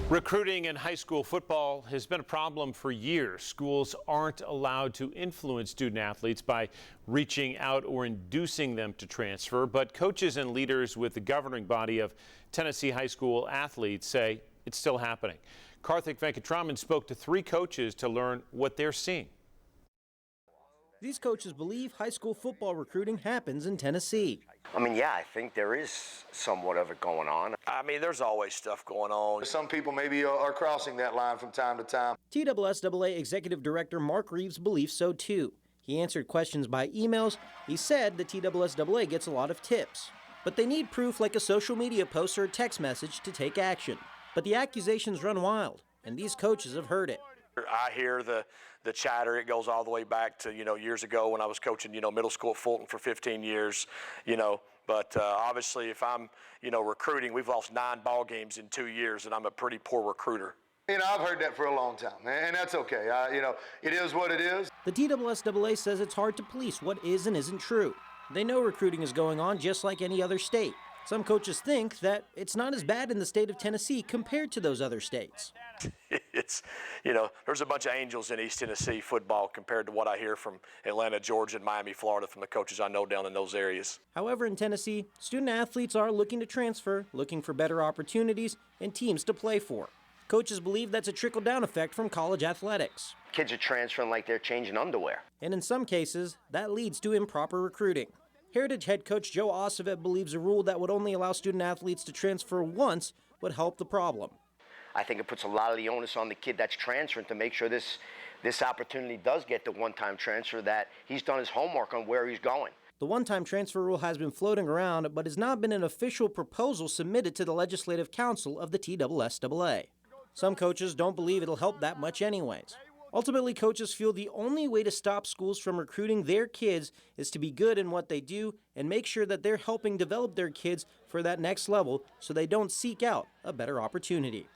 Recruiting in high school football has been a problem for years. Schools aren't allowed to influence student athletes by reaching out or inducing them to transfer, but coaches and leaders with the governing body of Tennessee high school athletes say it's still happening. Karthik Venkatraman spoke to 3 coaches to learn what they're seeing. These coaches believe high school football recruiting happens in Tennessee. I mean, yeah, I think there is somewhat of it going on. I mean, there's always stuff going on. Some people maybe are crossing that line from time to time. TSSAA Executive Director Mark Reeves believes so too. He answered questions by emails. He said the TSSAA gets a lot of tips, but they need proof like a social media post or a text message to take action. But the accusations run wild, and these coaches have heard it. I hear the chatter. It goes all the way back to, years ago when I was coaching, middle school at Fulton for 15 years, But obviously, if I'm, recruiting, we've lost 9 ball games in 2 years, and I'm a pretty poor recruiter. I've heard that for a long time, and that's okay. It is what it is. The TSSAA says it's hard to police what is and isn't true. They know recruiting is going on just like any other state. Some coaches think that it's not as bad in the state of Tennessee compared to those other states. It's, there's a bunch of angels in East Tennessee football compared to what I hear from Atlanta, Georgia, and Miami, Florida from the coaches I know down in those areas. However, in Tennessee, student athletes are looking to transfer, looking for better opportunities and teams to play for. Coaches believe that's a trickle-down effect from college athletics. Kids are transferring like they're changing underwear. And in some cases, that leads to improper recruiting. Heritage head coach Joe Ossovet believes a rule that would only allow student athletes to transfer once would help the problem. I think it puts a lot of the onus on the kid that's transferring to make sure this opportunity does get the one-time transfer, that he's done his homework on where he's going. The one-time transfer rule has been floating around, but has not been an official proposal submitted to the Legislative Council of the TSSAA. Some coaches don't believe it'll help that much anyways. Ultimately, coaches feel the only way to stop schools from recruiting their kids is to be good in what they do and make sure that they're helping develop their kids for that next level so they don't seek out a better opportunity.